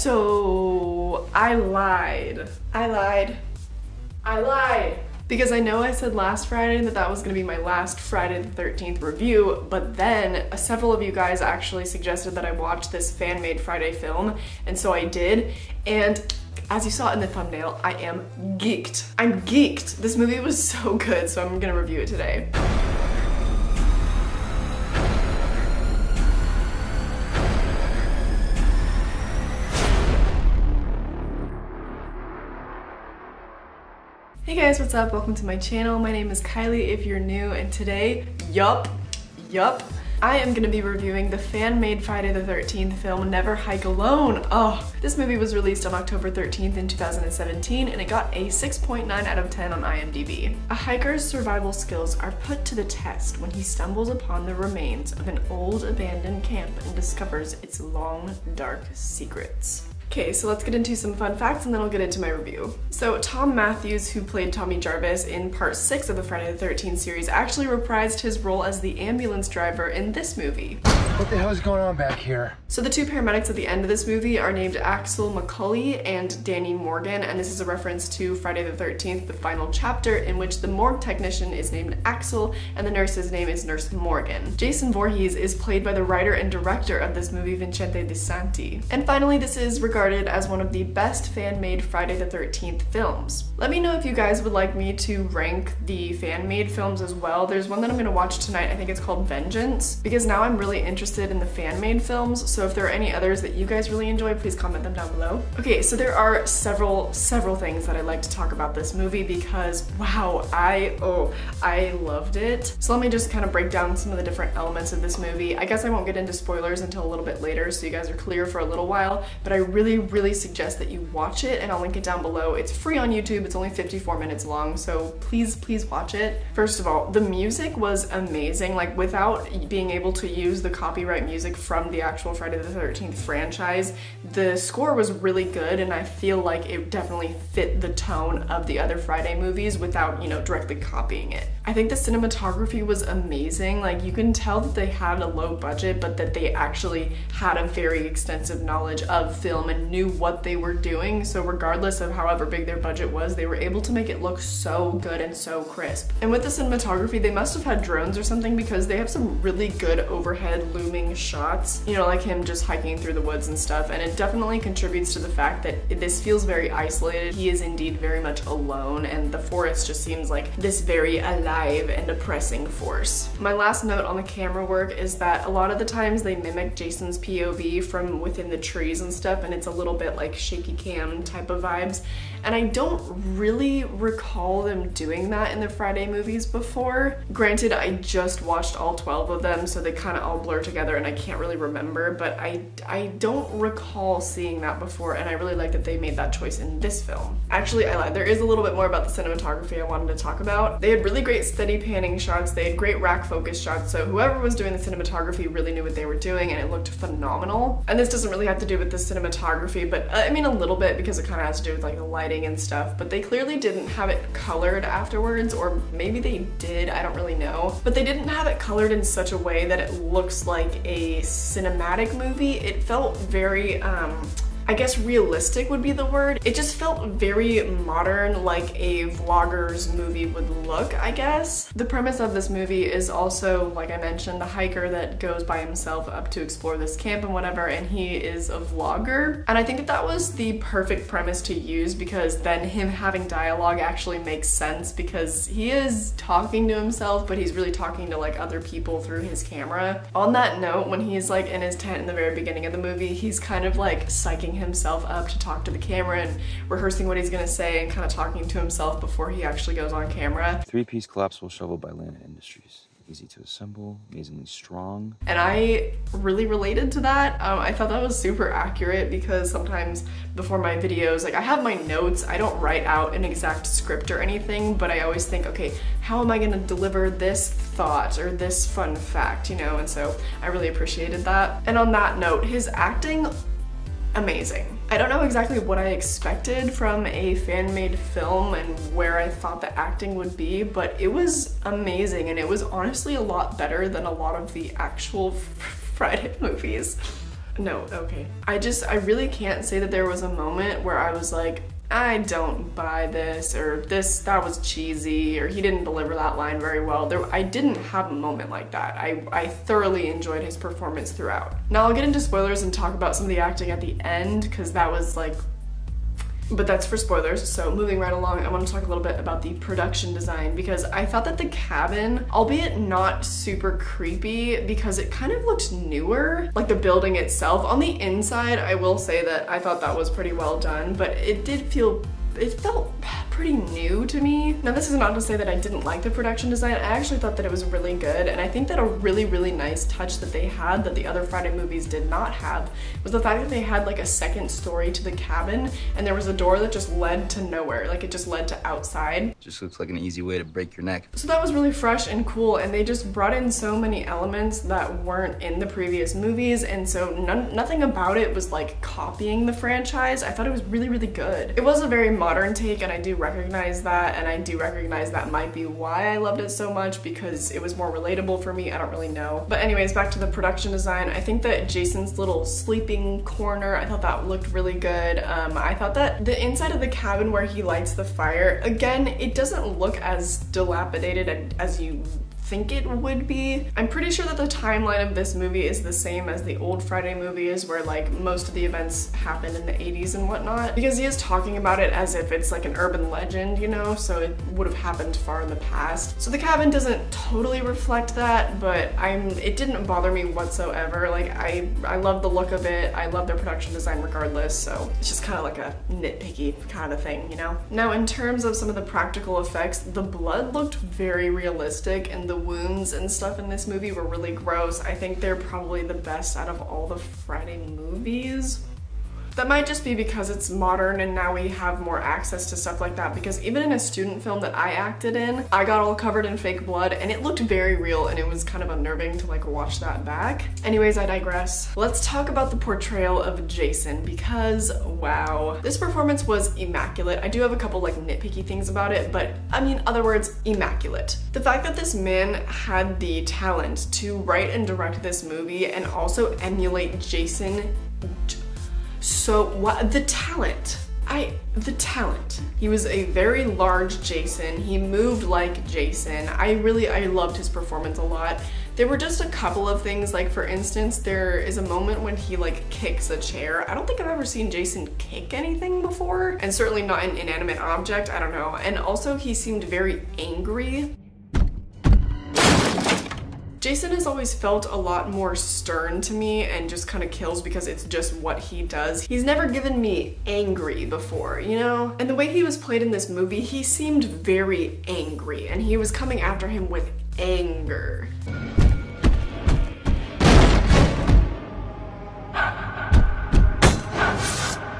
So I lied. Because I know I said last Friday that that was gonna be my last Friday the 13th review, but then several of you guys actually suggested that I watch this fan-made Friday film, and so I did, and as you saw in the thumbnail, I am geeked. I'm geeked. This movie was so good, so I'm gonna review it today. Hey guys, what's up? Welcome to my channel. My name is Kylie if you're new, and today, I am gonna be reviewing the fan-made Friday the 13th film, Never Hike Alone. Oh, this movie was released on October 13th in 2017, and it got a 6.9 out of 10 on IMDb. A hiker's survival skills are put to the test when he stumbles upon the remains of an old abandoned camp and discovers its long, dark secrets. Okay, so let's get into some fun facts and then I'll get into my review. So Tom Matthews, who played Tommy Jarvis in part 6 of the Friday the 13th series, actually reprised his role as the ambulance driver in this movie. What the hell is going on back here? So the two paramedics at the end of this movie are named Axel McCauley and Danny Morgan, and this is a reference to Friday the 13th, the final chapter, in which the morgue technician is named Axel and the nurse's name is Nurse Morgan. Jason Voorhees is played by the writer and director of this movie, Vincente De Santi. And finally, this is regarded as one of the best fan-made Friday the 13th films. Let me know if you guys would like me to rank the fan-made films as well. There's one that I'm gonna watch tonight, I think it's called Vengeance, because now I'm really interested in the fan-made films, so if there are any others that you guys really enjoy, please comment them down below. Okay, so there are several things that I'd like to talk about this movie because, wow, I loved it. So let me just kind of break down some of the different elements of this movie. I guess I won't get into spoilers until a little bit later, so you guys are clear for a little while, but I really suggest that you watch it, and I'll link it down below. It's free on YouTube, it's only 54 minutes long, so please watch it. First of all, the music was amazing. Like, without being able to use the copyright music from the actual Friday the 13th franchise, the score was really good, and I feel like it definitely fit the tone of the other Friday movies without, you know, directly copying it. I think the cinematography was amazing. Like, you can tell that they had a low budget, but that they actually had a very extensive knowledge of film and knew what they were doing, so regardless of however big their budget was, they were able to make it look so good and so crisp. And with the cinematography, they must have had drones or something, because they have some really good overhead looming shots, you know, like him just hiking through the woods and stuff, and it definitely contributes to the fact that this feels very isolated. He is indeed very much alone, and the forest just seems like this very alive and oppressing force. My last note on the camera work is that a lot of the times they mimic Jason's POV from within the trees and stuff, and it's a little bit like shaky cam type of vibes, and I don't really recall them doing that in the Friday movies before. Granted, I just watched all 12 of them, so they kind of all blur together and I can't really remember, but I don't recall seeing that before, and I really like that they made that choice in this film. Actually, I lied. There is a little bit more about the cinematography I wanted to talk about. They had really great steady panning shots, they had great rack focus shots, so whoever was doing the cinematography really knew what they were doing, and it looked phenomenal. And this doesn't really have to do with the cinematography, but I mean a little bit, because it kind of has to do with like the lighting and stuff, but they clearly didn't have it colored afterwards, or maybe they did, I don't really know. But they didn't have it colored in such a way that it looks like a cinematic movie. It felt very, I guess realistic would be the word. It just felt very modern, like a vlogger's movie would look, I guess. The premise of this movie is also, like I mentioned, the hiker that goes by himself up to explore this camp and whatever, and he is a vlogger. And I think that that was the perfect premise to use, because then him having dialogue actually makes sense, because he is talking to himself, but he's really talking to like other people through his camera. On that note, when he's like in his tent in the very beginning of the movie, he's kind of like psyching himself up to talk to the camera and rehearsing what he's gonna say and kind of talking to himself before he actually goes on camera. Three-piece collapsible shovel by Lana Industries. Easy to assemble, amazingly strong. And I really related to that. I thought that was super accurate, because sometimes before my videos, like I have my notes, I don't write out an exact script or anything, but I always think, okay, how am I gonna deliver this thought or this fun fact, you know? And so I really appreciated that. And on that note, his acting, amazing. I don't know exactly what I expected from a fan-made film and where I thought the acting would be, but it was amazing, and it was honestly a lot better than a lot of the actual Friday movies. No, okay. I really can't say that there was a moment where I was like, I don't buy this, or that was cheesy, or he didn't deliver that line very well. I didn't have a moment like that. I thoroughly enjoyed his performance throughout. Now I'll get into spoilers and talk about some of the acting at the end, because that was like, but that's for spoilers. So moving right along, I want to talk a little bit about the production design, because I thought that the cabin, albeit not super creepy, because it kind of looked newer, like the building itself. On the inside, I will say that I thought that was pretty well done, but it felt pretty new to me. Now this is not to say that I didn't like the production design. I actually thought that it was really good, and I think that a really, really nice touch that they had that the other Friday movies did not have was the fact that they had like a second story to the cabin, and there was a door that just led to nowhere, like it just led to outside. Just looks like an easy way to break your neck. So that was really fresh and cool, and they just brought in so many elements that weren't in the previous movies, and so nothing about it was like copying the franchise. I thought it was really, really good. It was a very modern take, and I do recognize that, and I do recognize that might be why I loved it so much, because it was more relatable for me. I don't really know. But anyways, back to the production design. I think that Jason's little sleeping corner, I thought that looked really good. I thought that the inside of the cabin where he lights the fire, again, it doesn't look as dilapidated as you think it would be. I'm pretty sure that the timeline of this movie is the same as the old Friday movies, where like most of the events happen in the 80s and whatnot, because he is talking about it as if it's like an urban legend, you know, so it would have happened far in the past. So the cabin doesn't totally reflect that, but it didn't bother me whatsoever. Like I love the look of it. I love their production design regardless, so it's just kind of like a nitpicky kind of thing, you know? Now in terms of some of the practical effects, the blood looked very realistic, and the wounds and stuff in this movie were really gross. I think they're probably the best out of all the Friday movies. That might just be because it's modern and now we have more access to stuff like that, because even in a student film that I acted in, I got all covered in fake blood and it looked very real, and it was kind of unnerving to like watch that back. Anyways, I digress. Let's talk about the portrayal of Jason, because wow, this performance was immaculate. I do have a couple like nitpicky things about it, but I mean, other words, immaculate. The fact that this man had the talent to write and direct this movie and also emulate Jason, so what, the talent. He was a very large Jason. He moved like Jason. I loved his performance a lot. There were just a couple of things, like for instance, there is a moment when he like kicks a chair. I don't think I've ever seen Jason kick anything before, and certainly not an inanimate object, I don't know. And also he seemed very angry. Jason has always felt a lot more stern to me and just kind of kills because it's just what he does. He's never given me angry before, you know? And the way he was played in this movie, he seemed very angry, and he was coming after him with anger.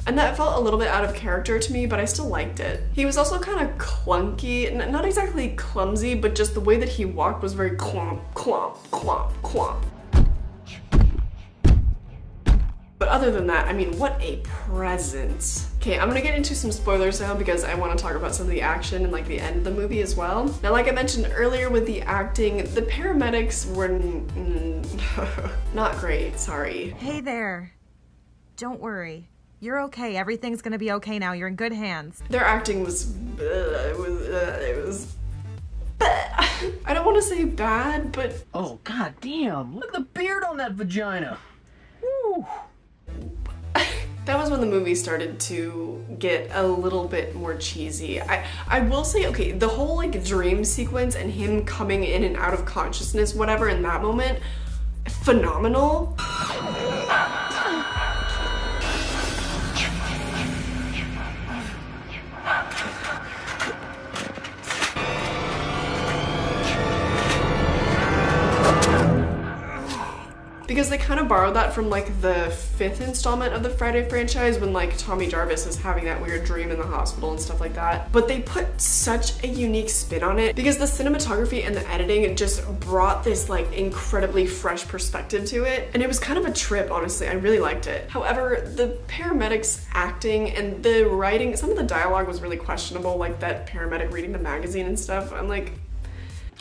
And that felt a little bit out of character to me, but I still liked it. He was also kind of clunky, not exactly clumsy, but just the way that he walked was very clomp, clomp, clomp, clomp. But other than that, I mean, what a presence. Okay, I'm gonna get into some spoilers now because I want to talk about some of the action and like the end of the movie as well. Now, like I mentioned earlier with the acting, the paramedics were not great, sorry. Hey there, don't worry. You're okay. Everything's gonna be okay now. You're in good hands. Their acting was, it was I don't want to say bad, but oh god damn! Look at the beard on that vagina. Woo. That was when the movie started to get a little bit more cheesy. I will say, okay, the whole like dream sequence and him coming in and out of consciousness, whatever, in that moment, phenomenal. Because they kind of borrowed that from like the 5th installment of the Friday franchise, when like Tommy Jarvis is having that weird dream in the hospital and stuff like that. But they put such a unique spin on it because the cinematography and the editing just brought this like incredibly fresh perspective to it. And it was kind of a trip, honestly. I really liked it. However, the paramedics acting and the writing, some of the dialogue was really questionable, like that paramedic reading the magazine and stuff. I'm like,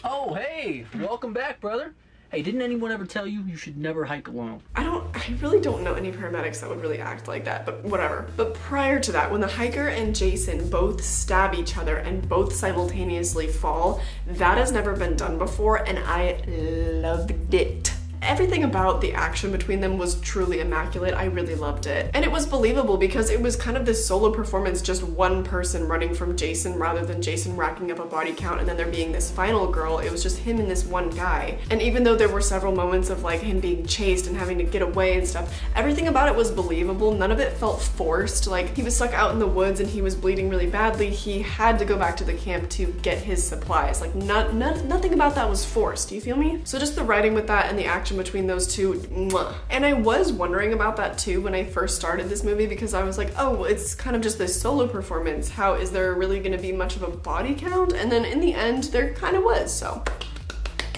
oh hey, welcome back, brother. Hey, didn't anyone ever tell you should never hike alone? I really don't know any paramedics that would really act like that, but whatever. But prior to that, when the hiker and Jason both stab each other and both simultaneously fall, that has never been done before, and I loved it. Everything about the action between them was truly immaculate. I really loved it. And it was believable because it was kind of this solo performance, just one person running from Jason rather than Jason racking up a body count and then there being this final girl. It was just him and this one guy. And even though there were several moments of like him being chased and having to get away and stuff, everything about it was believable. None of it felt forced. Like, he was stuck out in the woods and he was bleeding really badly. He had to go back to the camp to get his supplies. Like, nothing about that was forced. Do you feel me? So just the writing with that and the action between those two, mwah. And I was wondering about that too when I first started this movie, because I was like, oh, it's kind of just this solo performance. How is there really gonna be much of a body count? And then in the end, there kind of was, so.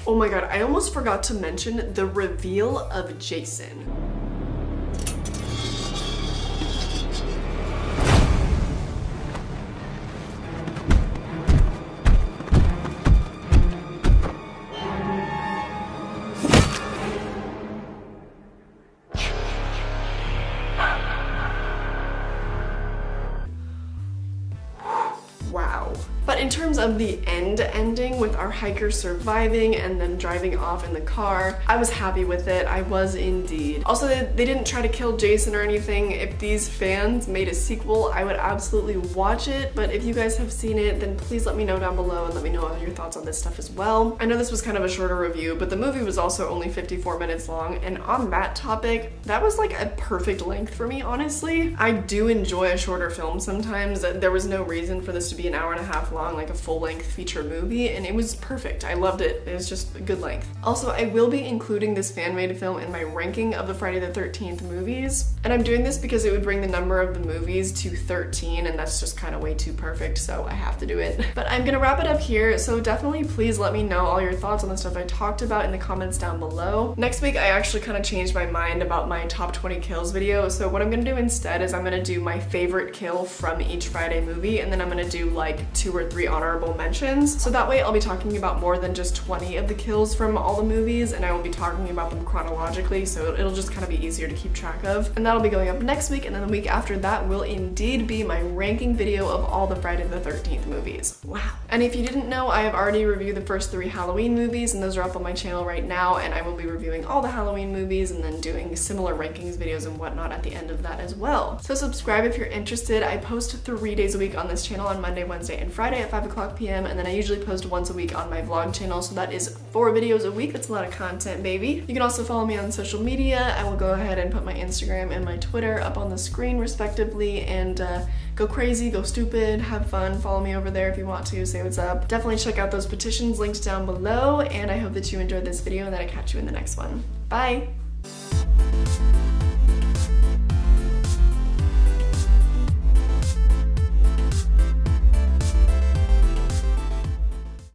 Oh my god, I almost forgot to mention the reveal of Jason. Wow. But in terms of the ending with our hiker surviving and then driving off in the car, I was happy with it. I was indeed. Also, they didn't try to kill Jason or anything. If these fans made a sequel, I would absolutely watch it. But if you guys have seen it, then please let me know down below and let me know your thoughts on this stuff as well. I know this was kind of a shorter review, but the movie was also only 54 minutes long. And on that topic, that was like a perfect length for me, honestly. I do enjoy a shorter film sometimes. There was no reason for this to be an hour and a half long, like a full-length feature movie, and it was perfect. I loved it. It was just a good length. Also, I will be including this fan-made film in my ranking of the Friday the 13th movies, and I'm doing this because it would bring the number of the movies to 13, and that's just kind of way too perfect, so I have to do it. But I'm gonna wrap it up here, so definitely please let me know all your thoughts on the stuff I talked about in the comments down below. Next week, I actually kind of changed my mind about my top 20 kills video, so what I'm gonna do instead is I'm gonna do my favorite kill from each Friday movie, and then I'm gonna do like 2 or 3 honorable mentions. So that way I'll be talking about more than just 20 of the kills from all the movies, and I will be talking about them chronologically, so it'll just kind of be easier to keep track of. And that'll be going up next week, and then the week after that will indeed be my ranking video of all the Friday the 13th movies. Wow. And if you didn't know, I have already reviewed the first 3 Halloween movies, and those are up on my channel right now, and I will be reviewing all the Halloween movies and then doing similar rankings videos and whatnot at the end of that as well. So subscribe if you're interested. I post 3 days a week on this channel on Monday, Wednesday, and Friday at 5 p.m. and then I usually post once a week on my vlog channel, so that is 4 videos a week. That's a lot of content, baby. You can also follow me on social media. I will go ahead and put my Instagram and my Twitter up on the screen respectively, and go crazy, go stupid, have fun. Follow me over there if you want to, say what's up. Definitely check out those petitions linked down below, and I hope that you enjoyed this video and that I catch you in the next one. Bye!